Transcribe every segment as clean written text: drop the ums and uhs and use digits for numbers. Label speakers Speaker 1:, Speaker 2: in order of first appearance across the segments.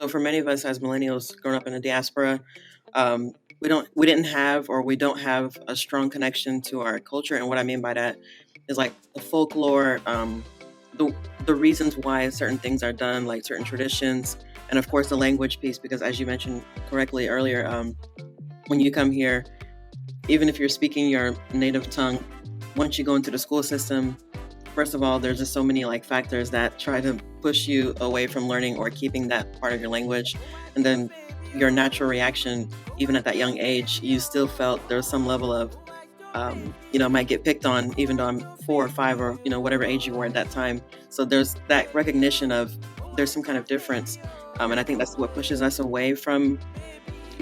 Speaker 1: So for many of us as millennials growing up in the diaspora, we didn't have or we don't have a strong connection to our culture. And what I mean by that is like the folklore, the the reasons why certain things are done, like certain traditions, and of course the language piece. Because as you mentioned correctly earlier, when you come here, even if you're speaking your native tongue, once you go into the school system, first of all, there's just so many like factors that try to push you away from learning or keeping that part of your language. And then your natural reaction, even at that young age, you still felt there was some level of, might get picked on, even though I'm 4 or 5 or, whatever age you were at that time. So there's that recognition of there's some kind of difference. And I think that's what pushes us away from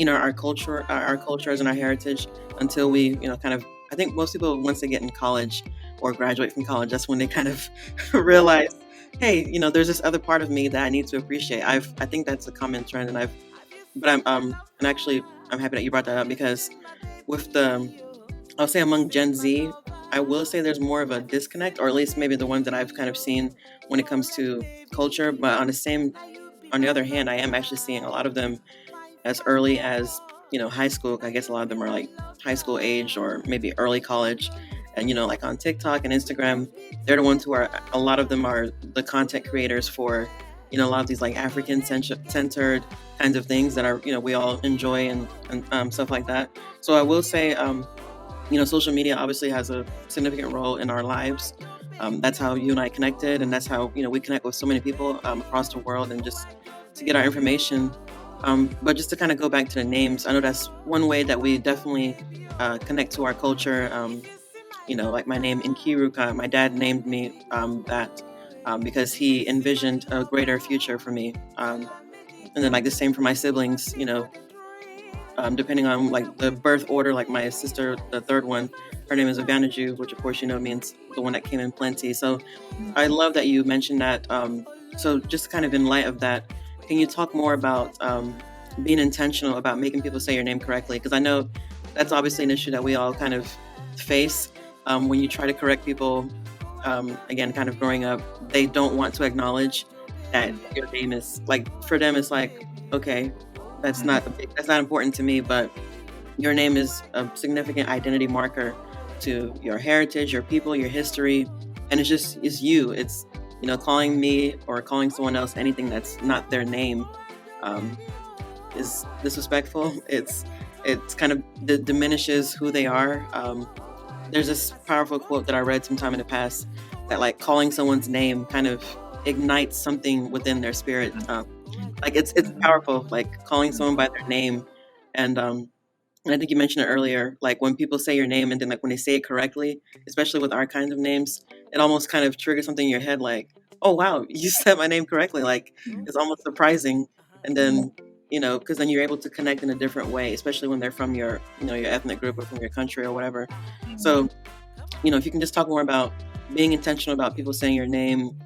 Speaker 1: our culture, our cultures and our heritage until we kind of, I think most people once they get in college or graduate from college, that's when they kind of realize, hey, there's this other part of me that I need to appreciate. I think that's a common trend. And actually I'm happy that you brought that up, because with I'll say among Gen Z, I will say there's more of a disconnect, or at least maybe the ones that I've kind of seen when it comes to culture. But on the other hand, I am actually seeing a lot of them as early as high school. I guess a lot of them are like high school age or maybe early college, and like on TikTok and Instagram, they're the ones who are, a lot of them are the content creators for a lot of these like African centered kinds of things that are we all enjoy, and stuff like that. So I will say, social media obviously has a significant role in our lives. That's how you and I connected, and that's how we connect with so many people across the world, and just to get our information. But just to kind of go back to the names, I know that's one way that we definitely connect to our culture. Like my name Nkiruka, my dad named me that because he envisioned a greater future for me. And then like the same for my siblings, depending on like the birth order, like my sister, the third one, her name is Oganaju, which of course means the one that came in plenty. So I love that you mentioned that. So just kind of in light of that, can you talk more about being intentional about making people say your name correctly? Because I know that's obviously an issue that we all kind of face when you try to correct people. Again, kind of growing up, they don't want to acknowledge that your name is like, for them, it's like, okay, that's not important to me, but your name is a significant identity marker to your heritage, your people, your history, and it's you. It's calling me or calling someone else anything that's not their name is disrespectful. It's kind of diminishes who they are. There's this powerful quote that I read sometime in the past that like calling someone's name kind of ignites something within their spirit. Like it's powerful, like calling someone by their name. And I think you mentioned it earlier, like when people say your name and then like when they say it correctly, especially with our kinds of names, it almost kind of triggers something in your head like, oh wow, you said my name correctly. Like it's almost surprising. And then, because then you're able to connect in a different way, especially when they're from your, your ethnic group or from your country or whatever. So, if you can just talk more about being intentional about people saying your name,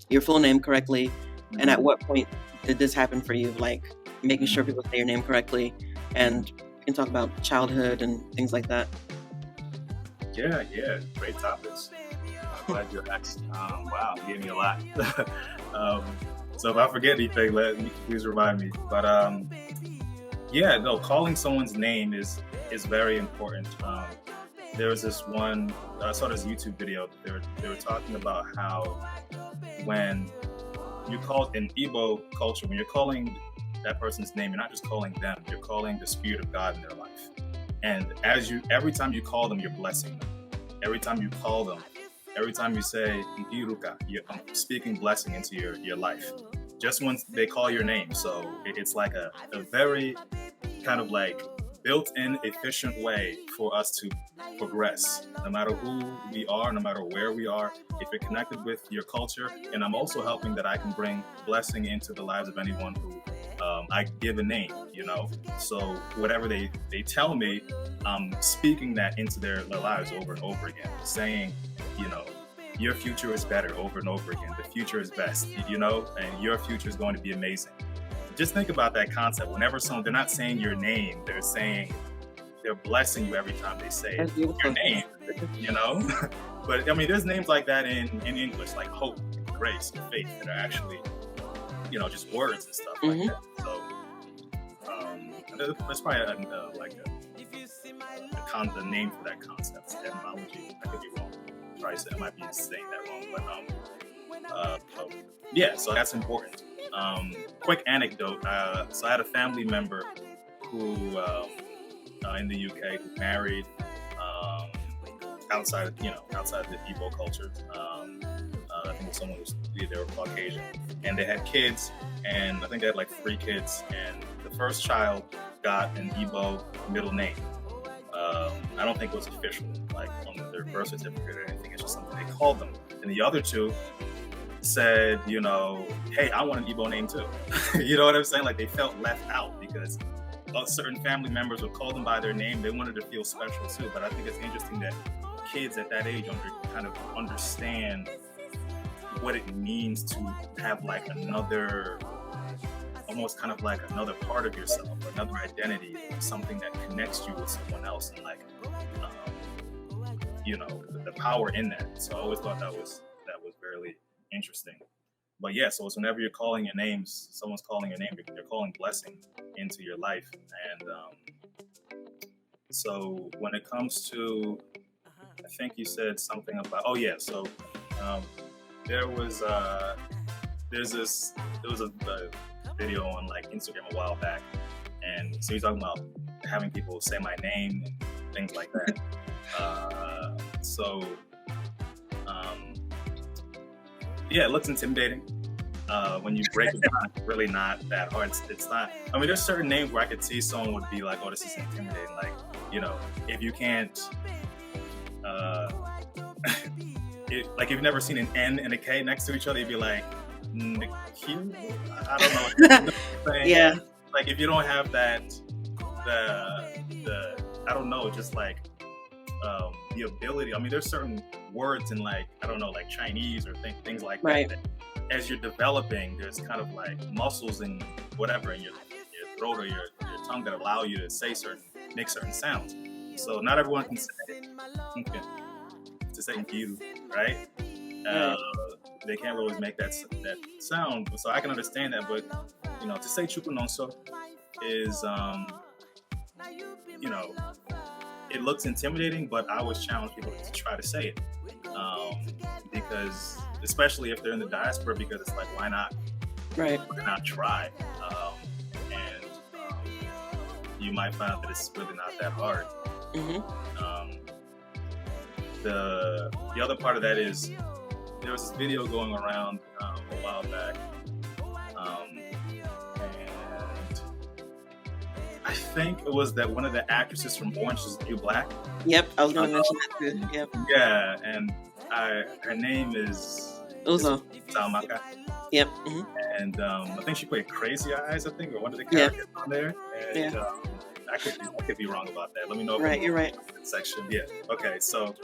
Speaker 1: your full name correctly, and at what point did this happen for you? Like making sure people say your name correctly, and you can talk about childhood and things like that.
Speaker 2: Yeah, great topics. I'm glad you asked. Wow, you gave me a lot. So if I forget anything, please remind me. But calling someone's name is very important. There was this one, I saw this YouTube video. They were talking about how when you call in Igbo culture, when you're calling that person's name, you're not just calling them, you're calling the spirit of God in their life. And every time you call them, you're blessing them. Every time you call them, every time you say Nkiruka, you're speaking blessing into your life. Just once they call your name. So it's like a very kind of like built-in efficient way for us to progress, no matter who we are, no matter where we are, if you're connected with your culture. And I'm also helping that I can bring blessing into the lives of anyone who I give a name, so whatever they tell me, I'm speaking that into their lives over and over again, saying, your future is better over and over again. The future is best, and your future is going to be amazing. Just think about that concept. Whenever they're not saying your name, they're blessing you every time they say your name, But I mean, there's names like that in English, like hope, grace, and faith, that are actually just words and stuff
Speaker 1: Mhm.
Speaker 2: like that. So there's probably the name for that concept, etymology. I could be wrong. Probably I might be saying that wrong, but yeah. So that's important. Quick anecdote. So I had a family member who in the UK who married outside of the Igbo culture. I think someone was they were Caucasian, and they had kids, and I think they had like 3 kids, and the first child got an Igbo middle name. I don't think it was official, like on their birth certificate or anything. It's just something they called them. And the other 2 said, hey, I want an Igbo name too. You know what I'm saying? Like they felt left out because certain family members would call them by their name. They wanted to feel special too. But I think it's interesting that kids at that age kind of understand what it means to have like almost kind of like another part of yourself, another identity, something that connects you with someone else, and like, the power in that. So I always thought that was very interesting. But yeah, so it's whenever you're calling your names, someone's calling your name, you're calling blessing into your life. And so when it comes to, I think you said something about, so there was a video on like Instagram a while back, and so you're talking about having people say my name and things like that. It looks intimidating. When you break it down, it's really not that hard. It's not. I mean, there's certain names where I could see someone would be like, "Oh, this is intimidating." Like, if you can't, like if you've never seen an N and a K next to each other, you'd be like, I don't know.
Speaker 1: Yeah.
Speaker 2: Like if you don't have that, the I don't know, just like the ability. I mean, there's certain words in like like Chinese or things like
Speaker 1: right.
Speaker 2: that. As you're developing, there's kind of like muscles and whatever in your throat or your tongue that allow you to make certain sounds. So not everyone can say you, right? They can't always make that sound. So I can understand that, but to say Chukwunonso is it looks intimidating, but I always challenge people to try to say it, because especially if they're in the diaspora, because it's like, why not?
Speaker 1: Right.
Speaker 2: Why not try? And you might find out that it's really not that hard.
Speaker 1: Mm-hmm.
Speaker 2: The other part of that is there was this video going around a while back, and I think it was that one of the actresses from Orange Is the New Black.
Speaker 1: Yep, I was going to mention that too. Yep.
Speaker 2: Yeah, and her name is
Speaker 1: Uzo
Speaker 2: Salmaka.
Speaker 1: Yep. Mm-hmm.
Speaker 2: And I think she played Crazy Eyes, I think, or one of the characters on there. And I could be wrong about that. Let me know if
Speaker 1: you're right.
Speaker 2: Section. Yeah. Okay. So,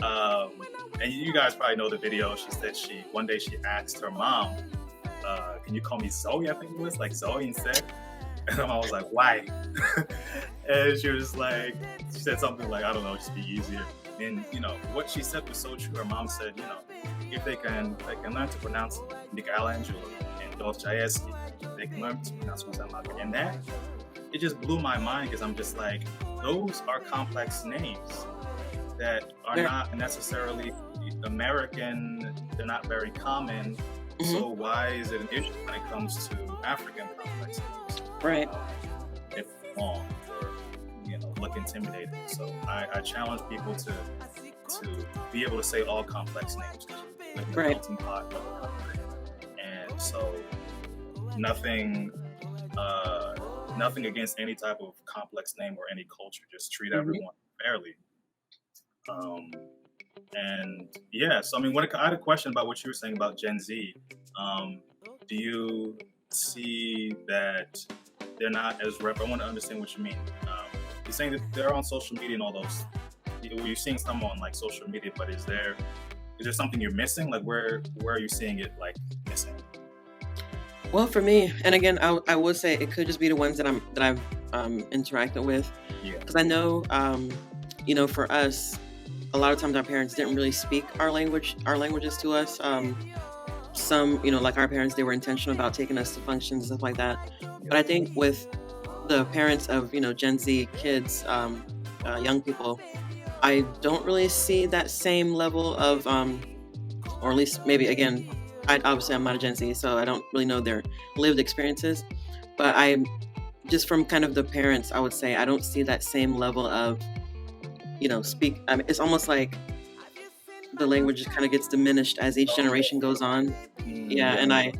Speaker 2: and you guys probably know the video. She said one day she asked her mom, "Can you call me Zoe?" I think it was like Zoe instead. And her mom was like, "Why?" And she was like, she said something like, "I don't know, just be easier." And what she said was so true. Her mom said, if they can learn to pronounce Michelangelo and Dostoevsky, they can learn to pronounce Uzamaka. And that, it just blew my mind, because I'm just like, those are complex names that are not necessarily American. They're not very common. Mm-hmm. So why is it an issue when it comes to African complex names?
Speaker 1: Right.
Speaker 2: It's long or look intimidating. So I challenge people to be able to say all complex names.
Speaker 1: Right.
Speaker 2: And so nothing against any type of complex name or any culture. Just treat everyone fairly. And yeah, so I mean, I had a question about what you were saying about Gen Z. Do you see that they're not as I want to understand what you mean. You're saying that they're on social media and all those. You're seeing some on like social media, but is there something you're missing? Like where are you seeing it like missing?
Speaker 1: Well, for me, and again, I would say it could just be the ones that I've interacted with.
Speaker 2: Yeah.
Speaker 1: Because I know, for us, a lot of times our parents didn't really speak our languages to us. some, like our parents, they were intentional about taking us to functions and stuff like that. But I think with the parents of, Gen Z kids, young people, I don't really see that same level of, or at least maybe again, obviously I'm not a Gen Z, so I don't really know their lived experiences. But I just from kind of the parents, I would say I don't see that same level of, speak. I mean, it's almost like the language just kind of gets diminished as each generation goes on. Yeah, and I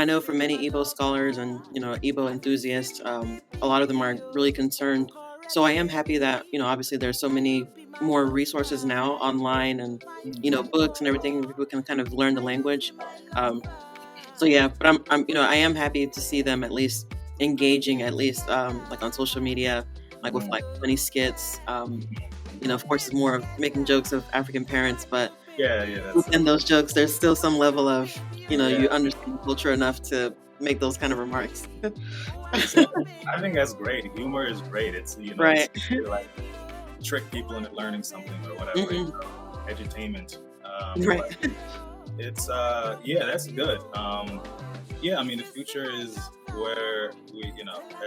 Speaker 1: know for many Igbo scholars and Igbo enthusiasts, a lot of them are really concerned. So I am happy that obviously there's so many more resources now online and books and everything where people can kind of learn the language. Um, so yeah, but I'm I am happy to see them at least engaging at least like on social media, like with like funny skits. Of course, it's more of making jokes of African parents, but
Speaker 2: yeah,
Speaker 1: within those jokes, there's still some level of,
Speaker 2: Yeah.
Speaker 1: you understand the culture enough to make those kind of remarks.
Speaker 2: I think that's great. Humor is great. It's
Speaker 1: Right.
Speaker 2: it's to, like trick people into learning something or whatever.
Speaker 1: Mhm.
Speaker 2: Edutainment.
Speaker 1: Right.
Speaker 2: But it's yeah, that's good. Yeah, I mean the future is where we,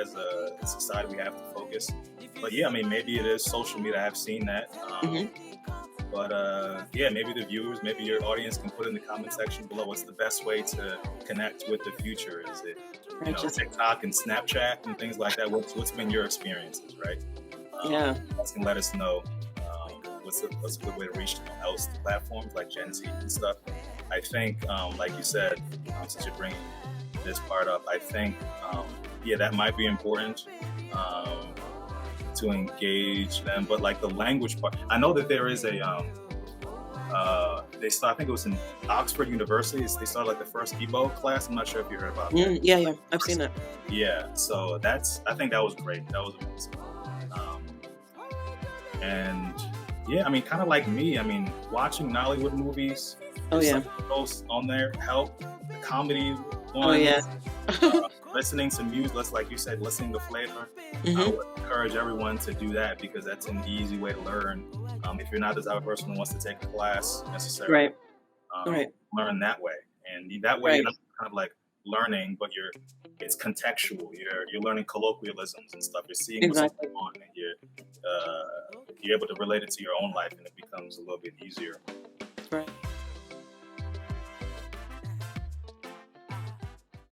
Speaker 2: as a society, we have to focus. But yeah, I mean maybe it is social media. I've seen that.
Speaker 1: Mhm.
Speaker 2: But yeah, maybe the viewers, maybe your audience can put in the comment section below what's the best way to connect with the future. Is it
Speaker 1: Right. Just
Speaker 2: TikTok and Snapchat and things like that? What's been your experiences, right?
Speaker 1: yeah.
Speaker 2: You guys can let us know what's a good way to reach those platforms like Gen Z and stuff. I think, like you said, since you're bringing this part up, I think, yeah, that might be important to engage them. But like the language part, I know that there is a I think it was in Oxford University. They started like the first Igbo class. I'm not sure if you heard about that.
Speaker 1: Yeah, I've seen that.
Speaker 2: Yeah, so I think that was great. That was amazing. And yeah, I mean, kind of like me. I mean, watching Nollywood movies.
Speaker 1: Oh yeah.
Speaker 2: Those on there help. The comedy ones.
Speaker 1: Oh yeah.
Speaker 2: Listening to music, like you said, listening to flavor. I would encourage everyone to do that because that's an easy way to learn. If you're not the type of person who wants to take a class necessarily,
Speaker 1: Right.
Speaker 2: Learn that way, and that way you're not kind of like learning, but it's contextual. You're learning colloquialisms and stuff. You're seeing what's going on, and you're able to relate it to your own life, and it becomes a little bit easier.
Speaker 1: Right.